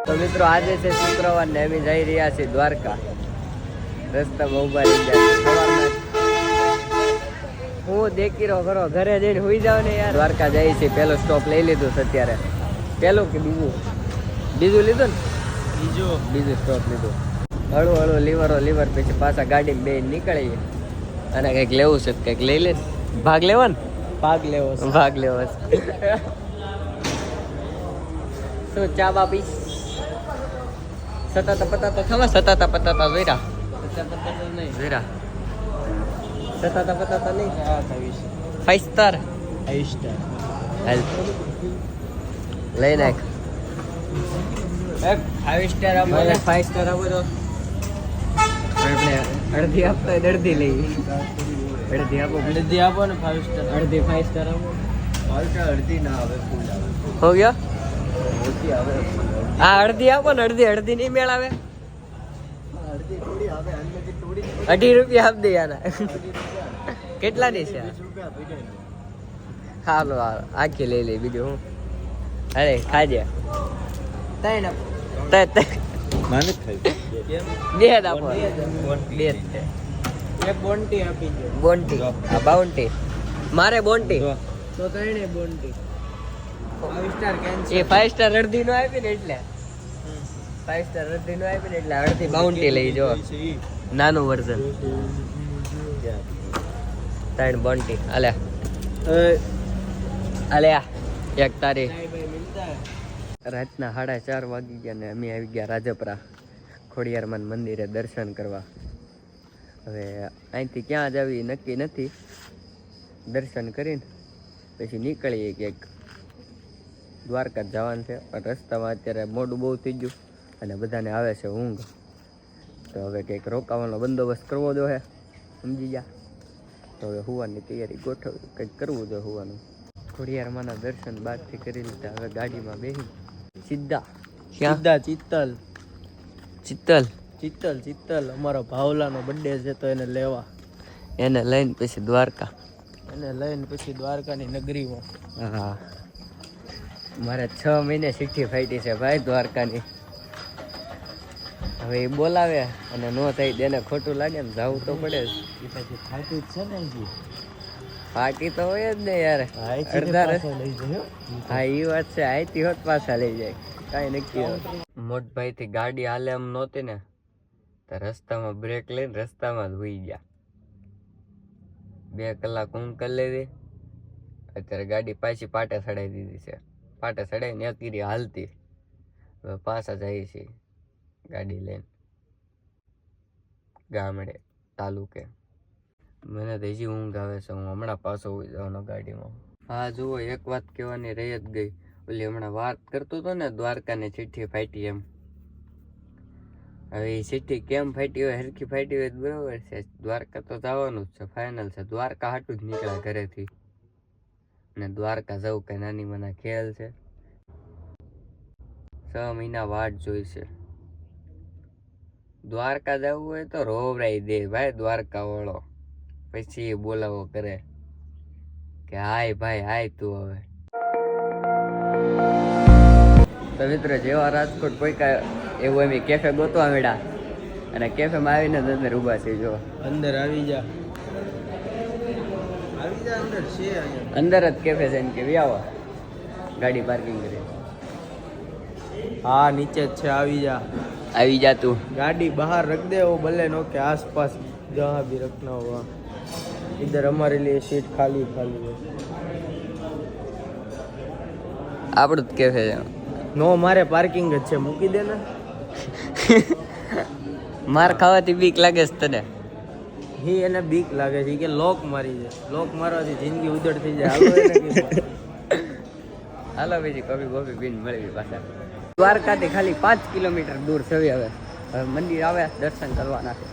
તો મિત્રો આજે છે શુક્રવાર ને અમે જઈ રહ્યા છીએ દ્વારકા. રસ્તામાં ઉભા રહી ગયા સવારના હું દેખી રહ્યો કરો ઘરે જઈને હુઈ જાવ ને યાર. દ્વારકા જઈએ છીએ. પહેલો સ્ટોપ લઈ લીધું છે અત્યારે. પહેલું કે બીજું લીધું ને બીજું સ્ટોપ લીધું. હળવું હળવું લીવર પછી પાછા ગાડીમાં બે નીકળીએ અને કંઈક લેવું છે કંઈક લઈ લે. ભાગ લેવો ને ભાગ લેવો શું ચા બાપી સતાતા પતાતા થવા સતાતા પતાતા જોઈરા સતાતા પતાતા નહીં 5 સ્ટાર લઈ નાખ. 5 સ્ટાર આપો 5 સ્ટાર આપો તો આપણે અડધી આપતા અડધી લઈ અડધી આપો ને 5 સ્ટાર અડધી 5 સ્ટાર આપો. અડધી ના આવે ફૂલ આવે હો ગયા આ અડધી આપો ને અડધી નહીં મેળ આવે. ₹2.5 આપ દે યાર. કેટલાની છે હાલો આખી લઈ લઈ બીજું હું. અરે ખાજે બોન્ટી બાઉન્ટી મારે બોન્ટી તો ત્રણે બોન્ટી 5 સ્ટાર કેન્સલ. એ 5 સ્ટાર અડધી નો આપી ને એટલે 5 સ્ટાર અડધી નો આપી ને એટલે અડધી બાઉન્ટી લઈ જો નાનું વર્ઝન 3 બોન્ટી અલે એક તારીખ રાતના 4:30 વાગી ગયા ને અમે આવી ગયા રાજપરા ખોડિયારમાં મંદિરે દર્શન કરવા. હવે અહીંથી ક્યાં જવી નક્કી નથી. દર્શન કરીને પછી નીકળીએ ક્યાંક દ્વારકા જવાનું છે. પણ રસ્તામાં અત્યારે મોડું બહુ થઈ ગયું અને બધાને આવે છે ઊંઘ. તો હવે કંઈક રોકાવાનો બંદોબસ્ત કરવો જોઈએ સમજી ગયા. તો હવે હુવાની તૈયારી ગોઠવી કંઈક કરવું જોઈએ હુવાનું. ખોડિયારમાંના દર્શન બાદથી કરી લીધા. હવે ગાડીમાં બેસી સીધા ચિત્તલ અમારો ભાવલાનો બર્થડે છે તો એને લેવા એને લઈને પછી દ્વારકાની નગરીમાં. હા મારે 6 મહિને ચિઠ્ઠી ફાટી છે ભાઈ દ્વારકાની. હવે એ બોલાવે અને નો થઈ તેને ખોટું લાગે ને જવું તો પડે જ. ફાટી જ છે ને ફાટી તો હોય જ ને યાર. હા એ વાત છે. આઈથી હોત પાછા લઈ જાય કાંઈ નક્કી. મોટભાઈ થી ગાડી હાલે એમ નહોતી ને તો રસ્તામાં બ્રેક લઈને રસ્તામાં જ હોઈ ગયા. 2 કલાક ઊંઘ કરી લેવી. અત્યારે ગાડી પાછી પાટે ચડાવી દીધી છે. પાટે ચડાવીને અત્યારે હાલતી. હવે પાછા જઈએ છીએ ગાડી લઈને ગામડે તાલુકે. મને તો હજી ઊંઘ આવે છે. હું હમણાં પાછો હોઈ જવાનો ગાડીમાં. હા જુઓ એક વાત કહેવાની રહી જ ગઈ. ઓલી હમણાં વાત કરતો હતો ને દ્વારકાની ચિઠ્ઠી ફાટી એમ. હવે એ ચિઠ્ઠી કેમ ફાટી હોય હરખી ફાટી હોય બરોબર છે. દ્વારકા તો જવાનું જ છે ફાઇનલ છે. દ્વારકા હાટું જ નીકળ્યા ઘરેથી ને દ્વારકા જવું કઈ નાની મના ખેલ છે. 6 મહિના વાટ જોઈશે. દ્વારકા જવું હોય તો રોવરાઈ દે ભાઈ દ્વારકા વાળો. પછી એ બોલાવો કરે કે હાય ભાઈ હાય તું હવે. તો મિત્રો જેવા રાજકોટ પોઈકા એવું એમ કેફે ગોતવા મળ્યા અને કેફેમાં આવીને અંદર ઊભા છે. જો અંદર આવી જા અંદર જ કેફે છે એમ કે આવો ગાડી પાર્કિંગ કરી. હા નીચે જ છે આવી જા તું. गाड़ी बाहर रख दे वो भले नो के आसपास जहाँ भी रखना होगा. इधर हमारे लिए सीट खाली है. આપણું જ કેફે છે. નો મારે પાર્કિંગ જ છે મૂકી દે ને. માર ખાવાથી બીક લાગે છે તને. એને બીક લાગે છે કે લોક મારી છે. લોક મારવાથી જિંદગી ઉજળ થઈ જાય. હાલો બીજી કોફી પીને મળવી પાછા. દ્વારકાથી ખાલી 5 કિલોમીટર દૂર છે. હવે મંદિર આવે દર્શન કરવાના છે.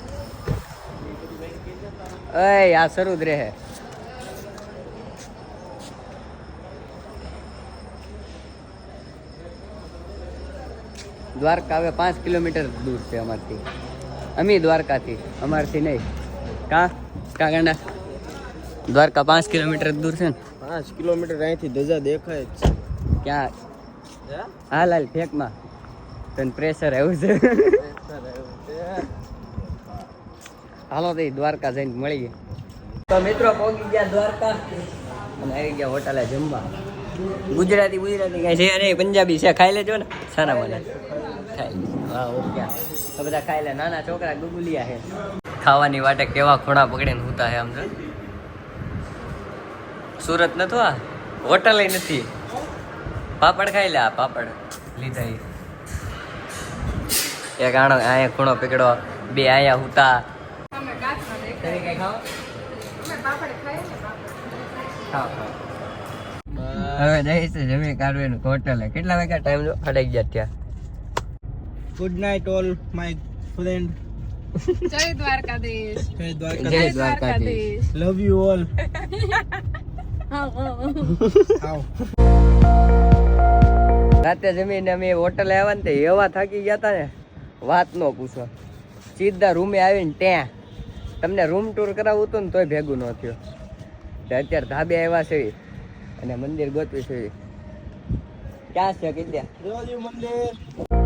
આ શરૂ જ રહે. દ્વારકા હવે 5 કિલોમીટર દૂર છે અમારથી. અમી દ્વારકાથી અમારથી નહીં. કા ગાંડા દ્વારકા 5 કિલોમીટર દૂર છે ને. 5 કિલોમીટર અહીંથી ધજા દેખાય જ છે. ક્યાં? હાલ ફેકમાં તને પ્રેશર આવ્યું છે હાલો તો દ્વારકા જઈને મળીએ તો મિત્રો પહોંચી ગયા દ્વારકા અને આવી ગયા હોટલે જમવા ગુજરાતી કઈ છે નહીં પંજાબી છે ખાઈ લેજો ને સારા મને ખાઈ હા ઓકે તો બધા ખાઈ લે નાના છોકરા ગુગુલિયા છે ખાવાની વાટે કેવા ખૂણા પકડીને હુતા છે આમ તો સુરત નતું આ હોટલ નથી પાપડ ખાઈ લે આ પાપડ લીધા એક આણો અહીંયા ખૂણો પકડો બે આયા હુતા કઈ ખાઓ હવે જઈશ જમી કાઢવાનું હોટલે કેટલા વાગ્યા ટાઈમ જો 11:30 ત્યાં good night all my friend જય દ્વારકાધીશ. જય દ્વારકાધીશ લવ યુ ઓલ રાતે જમીને અમે હોટલે આવ્યા ને તે એવા થાકી ગયા હતા ને વાત ન પૂછો સીધા રૂમે આવીને ત્યાં તમને રૂમ ટૂર કરાવવું હતું ને તોય ભેગું ન થયું અત્યારે ધાબે આવ્યા છે અને મંદિર ગોતવી છે ક્યાં છે કીધા દેવજી મંદિર